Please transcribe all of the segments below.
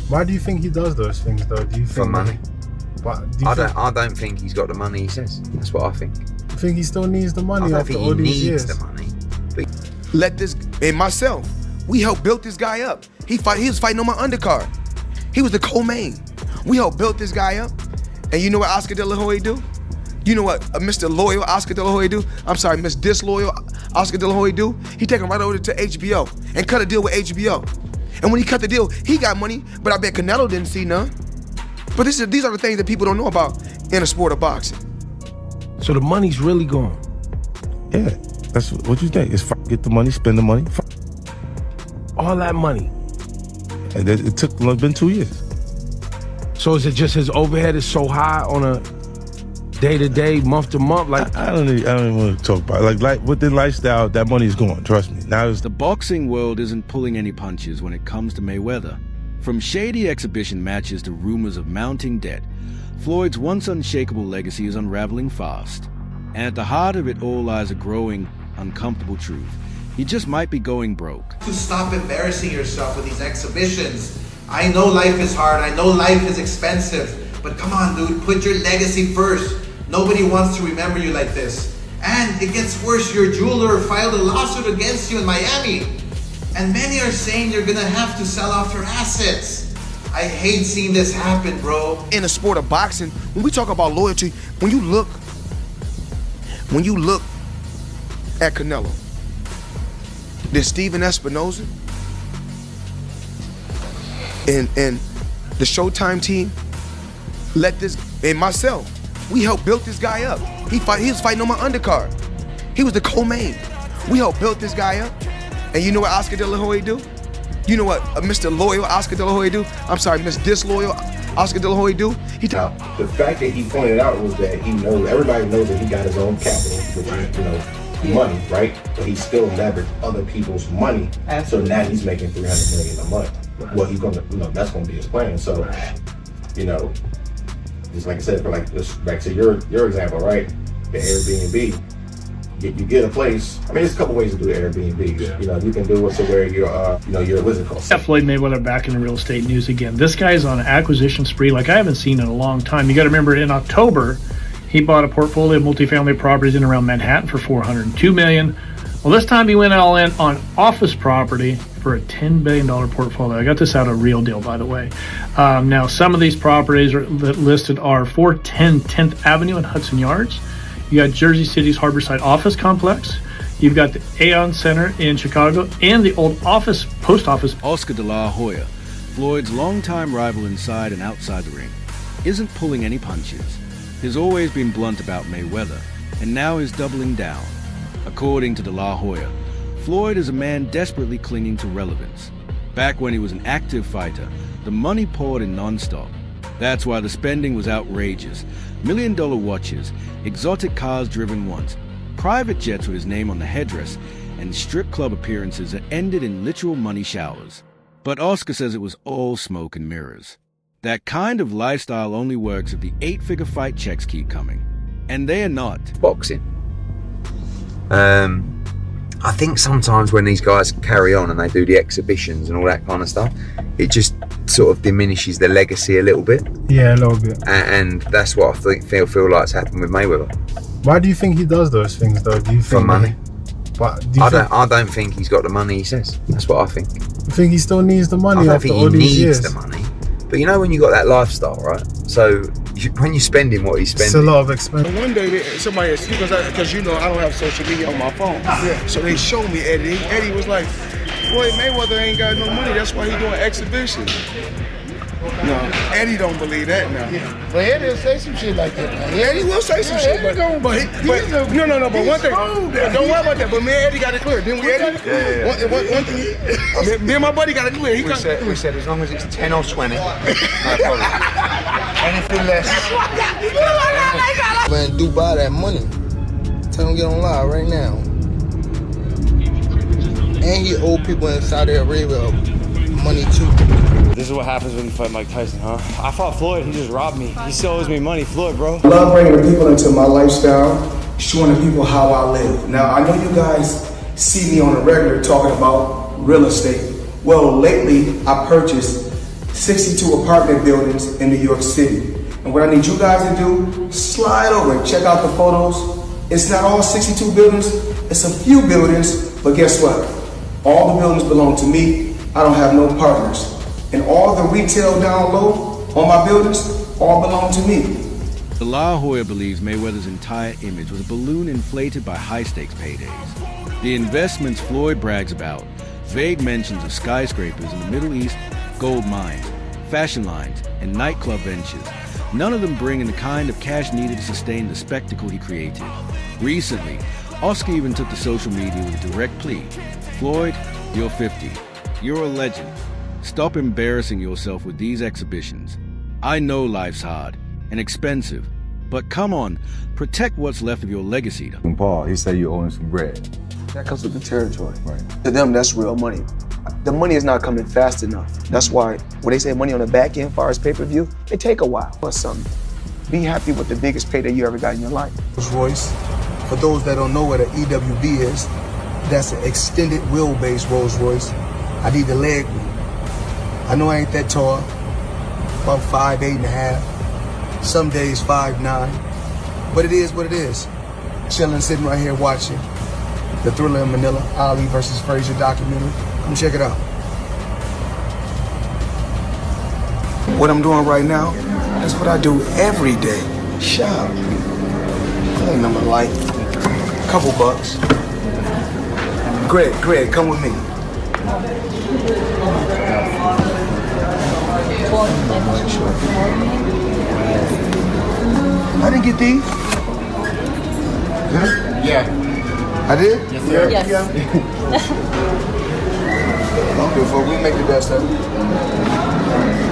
Why do you think he does those things though? Do you think For money. I don't think he's got the money he says. That's what I think. You think he still needs the money I don't after think all he these needs years? the money. But Let this, and myself, we helped build this guy up. He was fighting on my undercard. He was the co-main. We helped build this guy up. And you know what Oscar De La Hoya do? You know what Mr. Loyal Oscar De La Hoya do? I'm sorry, Miss Disloyal Oscar De La Hoya do? He take him right over to HBO and cut a deal with HBO. And when he cut the deal, he got money, but I bet Canelo didn't see none. But these are the things that people don't know about in a sport of boxing. So the money's really gone. Yeah, that's what you think. It's get the money, spend the money. All that money. And it took been 2 years. So is it just his overhead is so high on a day-to-day, month-to-month? Like I don't even want to talk about it. Like with the lifestyle, that money is gone. Trust me. Now it's The boxing world isn't pulling any punches when it comes to Mayweather. From shady exhibition matches to rumors of mounting debt, Floyd's once unshakable legacy is unraveling fast. And at the heart of it all lies a growing, uncomfortable truth. He just might be going broke. To stop embarrassing yourself with these exhibitions. I know life is hard, I know life is expensive, but come on dude, put your legacy first. Nobody wants to remember you like this. And it gets worse, your jeweler filed a lawsuit against you in Miami. And many are saying you're gonna have to sell off your assets. I hate seeing this happen, bro. In the sport of boxing, when we talk about loyalty, when you look at Canelo, there's Steven Espinoza and the Showtime team and myself, we helped build this guy up. He was fighting on my undercard. He was the co-main. We helped build this guy up. And you know what Oscar De La Hoya do? You know what Mr. Loyal Oscar De La Hoya do? I'm sorry, Miss Disloyal Oscar De La Hoya do? Now, the fact that he pointed out was that everybody knows that he got his own capital, which is, money, right? But he still leveraged other people's money. So now he's making $300 million a month. Well, he's gonna, that's gonna be his plan. So, just like I said, just back to your example, right? The Airbnb. You get a place. I mean, there's a couple ways to do Airbnb. Yeah. You can do it to where you're, what's it called? Floyd Mayweather back in the real estate news again. This guy's on an acquisition spree like I haven't seen in a long time. You got to remember, in October, he bought a portfolio of multifamily properties in around Manhattan for $402 million. Well, this time he went all in on office property for a $10 billion portfolio. I got this out of Real Deal, by the way. Now, some of these properties that listed are 410 10th Avenue and Hudson Yards. You got Jersey City's Harborside Office Complex. You've got the Aon Center in Chicago and the old post office. Oscar De La Hoya, Floyd's longtime rival inside and outside the ring, isn't pulling any punches. He's always been blunt about Mayweather, and now is doubling down. According to De La Hoya, Floyd is a man desperately clinging to relevance. Back when he was an active fighter, the money poured in non-stop. That's why the spending was outrageous. $1 million watches, exotic cars driven once, private jets with his name on the headdress, and strip club appearances that ended in literal money showers. But Oscar says it was all smoke and mirrors. That kind of lifestyle only works if the 8-figure fight checks keep coming. And they are not. boxing. I think sometimes when these guys carry on and they do the exhibitions and all that kind of stuff, it just sort of diminishes the legacy a little bit. Yeah, a little bit. And that's what I feel like's happened with Mayweather. Why do you think he does those things though? Do you think For money. I don't think he's got the money he says. That's what I think. You think he still needs the money after all these I don't think he years? needs the money. But when you got that lifestyle, right? So when you're spending what he's spending, It's a lot of expense. One day, somebody, because I don't have social media on my phone. Yeah. So they showed me Eddie. Eddie was like, Floyd Mayweather ain't got no money. That's why he doing exhibitions. No, Eddie don't believe that now. Yeah. But Eddie will say some shit like that, man. Yeah, Eddie will say some shit, but no, but one thing, don't worry about that. But me and Eddie got it clear, didn't we, Eddie? Yeah. One thing, me and my buddy got it clear. We said as long as it's 10 or 20, no problem. Anything less. Man, Dubai that money. Tell him get on live right now. And he owe people in Saudi Arabia money too. This is what happens when you fight Mike Tyson, huh? I fought Floyd, he just robbed me. He still owes me money. Floyd, bro. I love bringing the people into my lifestyle, showing the people how I live. Now, I know you guys see me on a regular talking about real estate. Well, lately, I purchased 62 apartment buildings in New York City. And what I need you guys to do, slide over and check out the photos. It's not all 62 buildings, it's a few buildings, but guess what? All the buildings belong to me. I don't have no partners. And all the retail down low on my buildings all belong to me. The La Jolla believes Mayweather's entire image was a balloon inflated by high-stakes paydays. The investments Floyd brags about, vague mentions of skyscrapers in the Middle East, gold mines, fashion lines, and nightclub ventures, none of them bring in the kind of cash needed to sustain the spectacle he created. Recently, Oscar even took to social media with a direct plea. Floyd, you're 50. You're a legend. Stop embarrassing yourself with these exhibitions. I know life's hard and expensive, but come on, protect what's left of your legacy. Paul, he said you owe him some bread. That comes with the territory. Right. To them, that's real money. The money is not coming fast enough. That's why when they say money on the back end, as far as pay-per-view, it take a while or something. Be happy with the biggest payday you ever got in your life. Rolls Royce, for those that don't know what an EWB is, that's an extended wheelbase Rolls Royce. I need the leg room. I know I ain't that tall, about 5'8" and a half. Some days 5'9", but it is what it is. Chilling, sitting right here watching the Thriller in Manila, Ali versus Frazier documentary. Come check it out. What I'm doing right now, that's what I do every day. Shop. I ain't nothing like a couple bucks. Greg, come with me. I didn't get these. Yeah. I did? Yes, sir. Yes. Okay, folks, we make the best of it.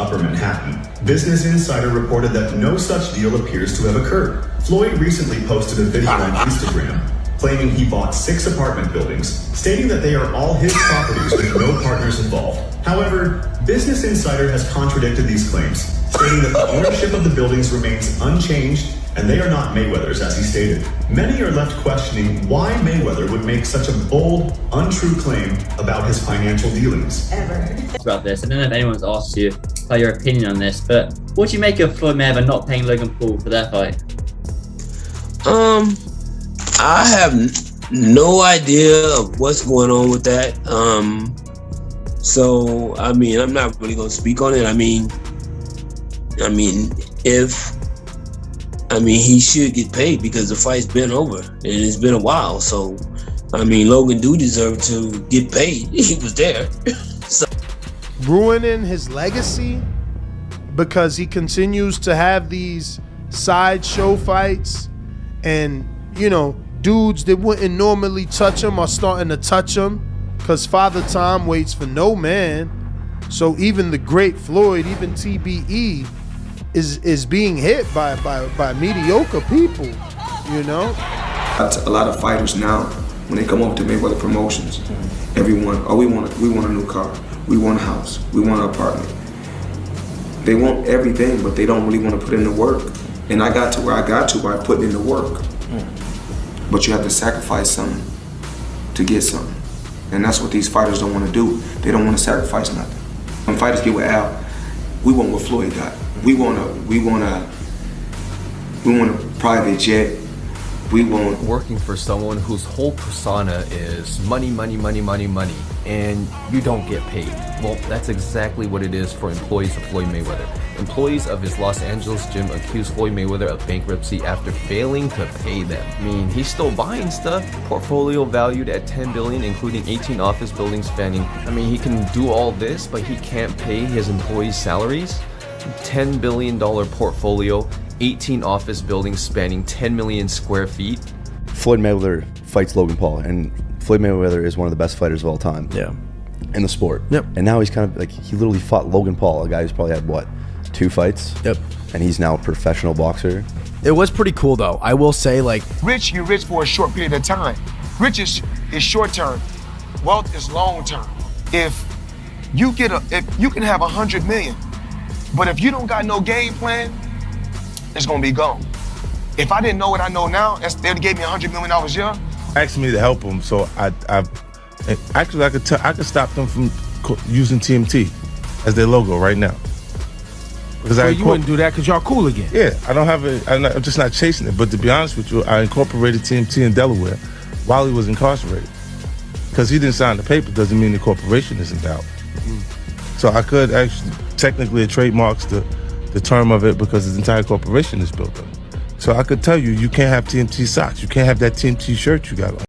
Upper Manhattan. Business Insider reported that no such deal appears to have occurred. Floyd recently posted a video on Instagram claiming he bought 6 apartment buildings, stating that they are all his properties with no partners involved. However, Business Insider has contradicted these claims, stating that the ownership of the buildings remains unchanged and they are not Mayweather's, as he stated. Many are left questioning why Mayweather would make such a bold, untrue claim about his financial dealings. About this, I don't know if anyone's asked you about your opinion on this, but what do you make of Floyd Mayweather not paying Logan Paul for their fight? I have no idea of what's going on with that. So I mean, I'm not really gonna speak on it. I mean, he should get paid because the fight's been over and it's been a while. So, I mean, Logan do deserve to get paid. He was there. So. Ruining his legacy because he continues to have these sideshow fights, and dudes that wouldn't normally touch him are starting to touch him because Father Time waits for no man. So even the great Floyd, even TBE, is being hit by mediocre people, A lot of fighters now, when they come over to Mayweather Promotions, everyone, we want a new car, we want a house, we want an apartment. They want everything, but they don't really want to put in the work. And I got to where I got to by putting in the work. But you have to sacrifice something to get something. And that's what these fighters don't want to do. They don't want to sacrifice nothing. When fighters get with Al, we want what Floyd got. We want a private jet. We want working for someone whose whole persona is money, money, money, money, money, and you don't get paid. Well, that's exactly what it is for employees of Floyd Mayweather. Employees of his Los Angeles gym accused Floyd Mayweather of bankruptcy after failing to pay them. I mean, he's still buying stuff. Portfolio valued at $10 billion, including 18 office buildings spanning. I mean, he can do all this, but he can't pay his employees' salaries. $10 billion portfolio, 18 office buildings spanning 10 million square feet. Floyd Mayweather fights Logan Paul, and Floyd Mayweather is one of the best fighters of all time. Yeah. In the sport. Yep. And now he's kind of like, he literally fought Logan Paul, a guy who's probably had, 2 fights? Yep. And he's now a professional boxer. It was pretty cool, though. I will say, rich, you're rich for a short period of time. Riches is short term. Wealth is long term. If you can have 100 million, but if you don't got no game plan, it's gonna be gone. If I didn't know what I know now, they'd gave me $100 million young. Asked me to help them, so I could stop them from using TMT as their logo right now. Because Well, you wouldn't do that because y'all cool again. Yeah, I don't have it. I'm just not chasing it. But to be honest with you, I incorporated TMT in Delaware while he was incarcerated. Because he didn't sign the paper doesn't mean the corporation is endowed. So I could actually, technically, it trademarks the term of it because the entire corporation is built on it. So I could tell you, you can't have TMT socks. You can't have that TMT shirt you got on.